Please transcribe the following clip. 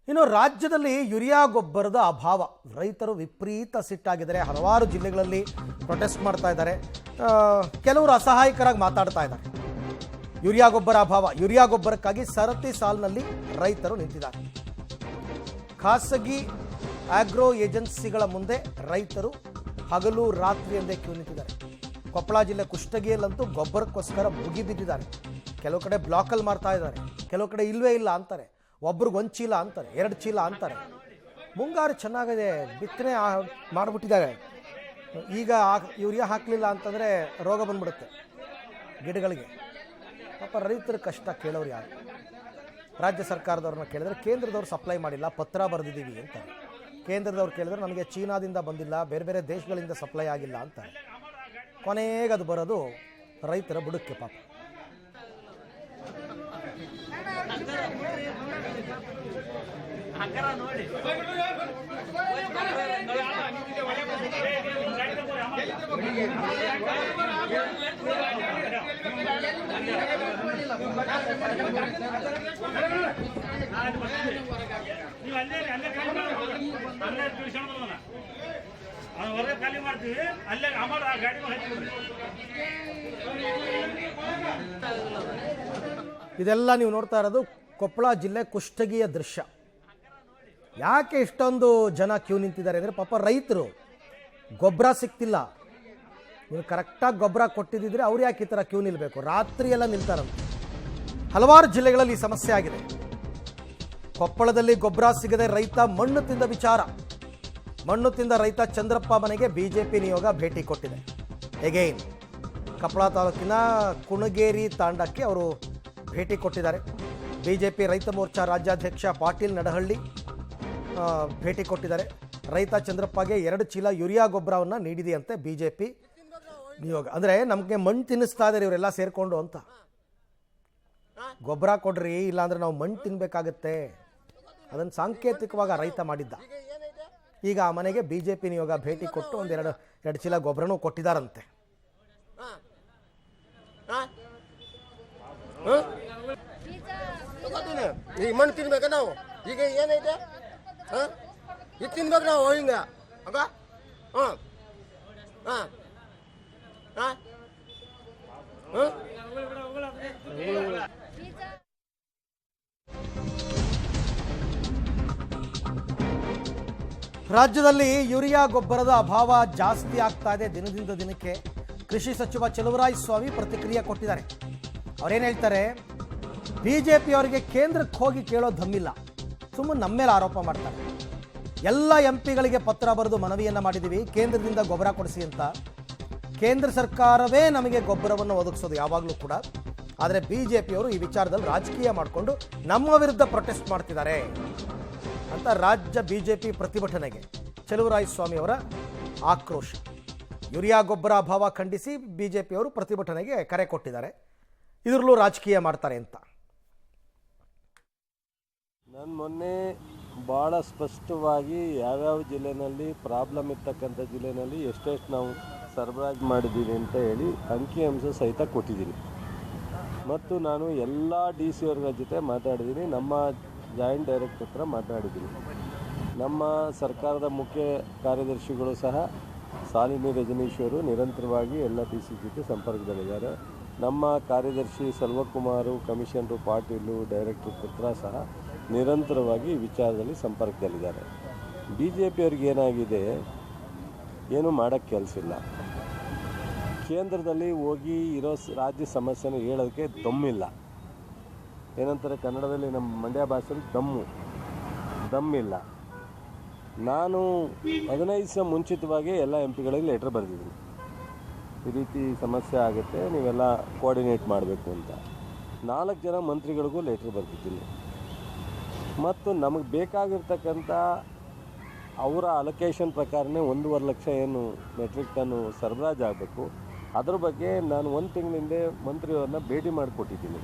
ಇನ್ನು ರಾಜ್ಯದಲ್ಲಿ ಯೂರಿಯಾ ಗೊಬ್ಬರದ ಅಭಾವ, ರೈತರು ವಿಪರೀತ ಸಿಟ್ಟಾಗಿದ್ದಾರೆ. ಹಲವಾರು ಜಿಲ್ಲೆಗಳಲ್ಲಿ ಪ್ರೊಟೆಸ್ಟ್ ಮಾಡ್ತಾ ಇದ್ದಾರೆ. ಕೆಲವರು ಅಸಹಾಯಕರಾಗಿ ಮಾತಾಡ್ತಾ ಇದ್ದಾರೆ. ಯೂರಿಯಾ ಗೊಬ್ಬರ ಅಭಾವ, ಯೂರಿಯಾ ಗೊಬ್ಬರಕ್ಕಾಗಿ ಸರತಿ ಸಾಲಿನಲ್ಲಿ ರೈತರು ನಿಂತಿದ್ದಾರೆ. ಖಾಸಗಿ ಆಗ್ರೋ ಏಜೆನ್ಸಿಗಳ ಮುಂದೆ ರೈತರು ಹಗಲು ರಾತ್ರಿ ಎಂದೇ ಕ್ಯೂ ನಿಂತಿದ್ದಾರೆ. ಕೊಪ್ಪಳ ಜಿಲ್ಲೆ ಕುಷ್ಟಗಿಯಲ್ಲಂತೂ ಗೊಬ್ಬರಕ್ಕೋಸ್ಕರ ಮುಗಿಬಿದ್ದಿದ್ದಾರೆ. ಕೆಲವು ಕಡೆ ಬ್ಲಾಕಲ್ಲಿ ಮಾಡ್ತಾ ಇದ್ದಾರೆ, ಕೆಲವು ಕಡೆ ಇಲ್ವೇ ಇಲ್ಲ ಅಂತಾರೆ. ಒಬ್ರಿಗೆ 1 ಚೀಲ ಅಂತಾರೆ, 2 ಚೀಲ ಅಂತಾರೆ. ಮುಂಗಾರು ಚೆನ್ನಾಗಿದೆ, ಬಿತ್ತನೆ ಮಾಡಿಬಿಟ್ಟಿದ್ದಾರೆ. ಈಗ ಯೂರಿಯಾ ಹಾಕಲಿಲ್ಲ ಅಂತಂದರೆ ರೋಗ ಬಂದ್ಬಿಡುತ್ತೆ ಗಿಡಗಳಿಗೆ. ಪಾಪ ರೈತರ ಕಷ್ಟ ಕೇಳೋರು ಯಾರು? ರಾಜ್ಯ ಸರ್ಕಾರದವ್ರನ್ನ ಕೇಳಿದ್ರೆ ಕೇಂದ್ರದವ್ರು ಸಪ್ಲೈ ಮಾಡಿಲ್ಲ, ಪತ್ರ ಬರೆದಿದ್ದೀವಿ ಅಂತಾರೆ. ಕೇಂದ್ರದವ್ರು ಕೇಳಿದ್ರೆ ನಮಗೆ ಚೀನಾದಿಂದ ಬಂದಿಲ್ಲ, ಬೇರೆ ಬೇರೆ ದೇಶಗಳಿಂದ ಸಪ್ಲೈ ಆಗಿಲ್ಲ ಅಂತಾರೆ. ಕೊನೆಗೆ ಅದು ಬರೋದು ರೈತರ ಬುಡಕ್ಕೆ ಪಾಪ. ಇದೆಲ್ಲ ನೀವು ನೋಡ್ತಾ ಇರೋದು ಕೊಪ್ಪಳ ಜಿಲ್ಲೆ ಕುಷ್ಟಗಿಯ ದೃಶ್ಯ. ಯಾಕೆ ಇಷ್ಟೊಂದು ಜನ ಕ್ಯೂ ನಿಂತಿದ್ದಾರೆ ಅಂದರೆ ಪಾಪ ರೈತರು ಗೊಬ್ಬರ ಸಿಗ್ತಿಲ್ಲ. ನೀವು ಕರೆಕ್ಟಾಗಿ ಗೊಬ್ಬರ ಕೊಟ್ಟಿದ್ದಿದ್ರೆ ಅವ್ರು ಯಾಕೆ ಈ ಥರ ಕ್ಯೂ ನಿಲ್ಲಬೇಕು? ರಾತ್ರಿ ಎಲ್ಲ ನಿಲ್ತಾರಂತೆ. ಹಲವಾರು ಜಿಲ್ಲೆಗಳಲ್ಲಿ ಈ ಸಮಸ್ಯೆ ಆಗಿದೆ. ಕೊಪ್ಪಳದಲ್ಲಿ ಗೊಬ್ಬರ ಸಿಗದೆ ರೈತ ಮಣ್ಣು ತಿಂದ ವಿಚಾರ. ಮಣ್ಣು ತಿಂದ ರೈತ ಚಂದ್ರಪ್ಪ ಮನೆಗೆ ಬಿಜೆಪಿ ನಿಯೋಗ ಭೇಟಿ ಕೊಟ್ಟಿದೆ. ಎಗೈನ್ ಕೊಪ್ಪಳ ತಾಲೂಕಿನ ಕುಣಗೇರಿ ತಾಂಡಕ್ಕೆ ಅವರು ಭೇಟಿ ಕೊಟ್ಟಿದ್ದಾರೆ. ಬಿಜೆಪಿ ರೈತ ಮೋರ್ಚಾ ರಾಜ್ಯಾಧ್ಯಕ್ಷ ಪಾಟೀಲ್ ನಡಹಳ್ಳಿ ಭೇಟಿ ಕೊಟ್ಟಿದ್ದಾರೆ. ರೈತ ಚಂದ್ರಪ್ಪಗೆ 2 ಚೀಲ ಯೂರಿಯಾ ಗೊಬ್ಬರವನ್ನು ನೀಡಿದೆಯಂತೆ ಬಿಜೆಪಿ ನಿಯೋಗ. ಅಂದರೆ ನಮಗೆ ಮಣ್ಣು ತಿನ್ನಿಸ್ತಾ ಇದ್ದಾರೆ ಇವರೆಲ್ಲ ಸೇರಿಕೊಂಡು ಅಂತ. ಗೊಬ್ಬರ ಕೊಡ್ರಿ, ಇಲ್ಲಾಂದ್ರೆ ನಾವು ಮಣ್ಣು ತಿನ್ನಬೇಕಾಗತ್ತೆ. ಅದನ್ನು ಸಾಂಕೇತಿಕವಾಗಿ ರೈತ ಮಾಡಿದ್ದ. ಈಗ ಆ ಮನೆಗೆ ಬಿಜೆಪಿ ನಿಯೋಗ ಭೇಟಿ ಕೊಟ್ಟು 2 ಚೀಲ ಗೊಬ್ಬರನೂ ಕೊಟ್ಟಿದ್ದಾರಂತೆ. ಈಗ ಮಣ್ಣು ತಿನ್ಬೇಕ ನಾವು? ಈಗ ಏನೈತೆ ಇದು ತಿನ್ಬೇಕು ನಾವು ಹಿಂಗ ಅಗ ರಾಜ್ಯದಲ್ಲಿ ಯೂರಿಯಾ ಗೊಬ್ಬರದ ಅಭಾವ ಜಾಸ್ತಿ ಆಗ್ತಾ ಇದೆ ದಿನದಿಂದ ದಿನಕ್ಕೆ. ಕೃಷಿ ಸಚಿವ ಚಲುವರಾಯಸ್ವಾಮಿ ಪ್ರತಿಕ್ರಿಯೆ ಕೊಟ್ಟಿದ್ದಾರೆ. ಅವರೇನು ಹೇಳ್ತಾರೆ? ಬಿಜೆಪಿ ಅವರಿಗೆ ಕೇಂದ್ರಕ್ಕೆ ಹೋಗಿ ಕೇಳೋ ದಮ್ಮಿಲ್ಲ, ಸುಮ್ಮನೆ ನಮ್ಮ ಮೇಲೆ ಆರೋಪ ಮಾಡ್ತಾರೆ. ಎಲ್ಲ ಎಂಪಿಗಳಿಗೆ ಪತ್ರ ಬರೆದು ಮನವಿಯನ್ನು ಮಾಡಿದ್ದೀವಿ, ಕೇಂದ್ರದಿಂದ ಗೊಬ್ಬರ ಕೊಡಿಸಿ ಅಂತ. ಕೇಂದ್ರ ಸರ್ಕಾರವೇ ನಮಗೆ ಗೊಬ್ಬರವನ್ನು ಒದಗಿಸೋದು ಯಾವಾಗಲೂ ಕೂಡ. ಆದರೆ ಬಿಜೆಪಿಯವರು ಈ ವಿಚಾರದಲ್ಲಿ ರಾಜಕೀಯ ಮಾಡಿಕೊಂಡು ನಮ್ಮ ವಿರುದ್ಧ ಪ್ರೊಟೆಸ್ಟ್ ಮಾಡ್ತಿದ್ದಾರೆ ಅಂತ ರಾಜ್ಯ ಬಿಜೆಪಿ ಪ್ರತಿಭಟನೆಗೆ ಚಲುವರಾಯಸ್ವಾಮಿ ಅವರ ಆಕ್ರೋಶ. ಯೂರಿಯಾ ಗೊಬ್ಬರ ಅಭಾವ ಖಂಡಿಸಿ ಬಿಜೆಪಿಯವರು ಪ್ರತಿಭಟನೆಗೆ ಕರೆ ಕೊಟ್ಟಿದ್ದಾರೆ. ಇದರಲ್ಲೂ ರಾಜಕೀಯ ಮಾಡ್ತಾರೆ ಅಂತ. ನಾನು ಮೊನ್ನೆ ಭಾಳ ಸ್ಪಷ್ಟವಾಗಿ ಯಾವ್ಯಾವ ಜಿಲ್ಲೆಯಲ್ಲಿ ಪ್ರಾಬ್ಲಮ್ ಇರ್ತಕ್ಕಂಥ ಜಿಲ್ಲೆಯಲ್ಲಿ ಎಷ್ಟೆಷ್ಟು ನಾವು ಸರಬರಾಜು ಮಾಡಿದ್ದೀವಿ ಅಂತ ಹೇಳಿ ಅಂಕಿಅಂಶ ಸಹಿತ ಕೊಟ್ಟಿದ್ದೀನಿ. ಮತ್ತು ನಾನು ಎಲ್ಲ DC ಅವ್ರ ಜೊತೆ ಮಾತಾಡಿದ್ದೀನಿ, ನಮ್ಮ ಜಾಯಿಂಟ್ ಡೈರೆಕ್ಟರ್ ಹತ್ರ ಮಾತಾಡಿದ್ದೀನಿ. ನಮ್ಮ ಸರ್ಕಾರದ ಮುಖ್ಯ ಕಾರ್ಯದರ್ಶಿಗಳು ಸಹ ಶಾಲಿನಿ ರಜನೀಶ್ವರು ನಿರಂತರವಾಗಿ ಎಲ್ಲ DC ಜೊತೆ ಸಂಪರ್ಕದಲ್ಲಿದ್ದಾರೆ. ನಮ್ಮ ಕಾರ್ಯದರ್ಶಿ ಸೆಲ್ವಕುಮಾರು, ಕಮಿಷನರು ಪಾಟೀಲು, ಡೈರೆಕ್ಟರ್ ಪುತ್ರ ಸಹ ನಿರಂತರವಾಗಿ ಈ ವಿಚಾರದಲ್ಲಿ ಸಂಪರ್ಕದಲ್ಲಿದ್ದಾರೆ. BJP ಅವ್ರಿಗೆ ಏನಾಗಿದೆ, ಏನು ಮಾಡೋಕ್ಕೆ ಕೆಲಸ ಇಲ್ಲ. ಕೇಂದ್ರದಲ್ಲಿ ಹೋಗಿ ಇರೋ ರಾಜ್ಯ ಸಮಸ್ಯೆನ ಹೇಳೋದಕ್ಕೆ ದಮ್ಮಿಲ್ಲ. ಏನಂತಾರೆ ಕನ್ನಡದಲ್ಲಿ, ನಮ್ಮ ಮಂಡ್ಯ ಭಾಷೆಯಲ್ಲಿ ದಮ್ಮಿಲ್ಲ. ನಾನು 15 ದಿವಸ ಮುಂಚಿತವಾಗಿ ಎಲ್ಲ MPಗಳಿಗೆ ಲೆಟ್ರ್ ಬರೆದಿದ್ದೀನಿ. ಈ ರೀತಿ ಸಮಸ್ಯೆ ಆಗುತ್ತೆ, ನೀವೆಲ್ಲ ಕೋಆರ್ಡಿನೇಟ್ ಮಾಡಬೇಕು ಅಂತ. 4 ಜನ ಮಂತ್ರಿಗಳಿಗೂ ಲೆಟ್ರ್ ಬರೆದಿದ್ದೀನಿ. ಮತ್ತು ನಮಗೆ ಬೇಕಾಗಿರ್ತಕ್ಕಂಥ ಅವರ ಅಲೊಕೇಶನ್ ಪ್ರಕಾರನೇ 1.5 ಲಕ್ಷ ಏನು ಮೆಟ್ರಿಕ್ ಟನ್ನು ಸರಬರಾಜು ಆಗಬೇಕು. ಅದ್ರ ಬಗ್ಗೆ ನಾನು 1 ತಿಂಗಳಿಂದ ಮಂತ್ರಿಯವ್ರನ್ನ ಭೇಟಿ ಮಾಡಿಕೊಟ್ಟಿದ್ದೀನಿ.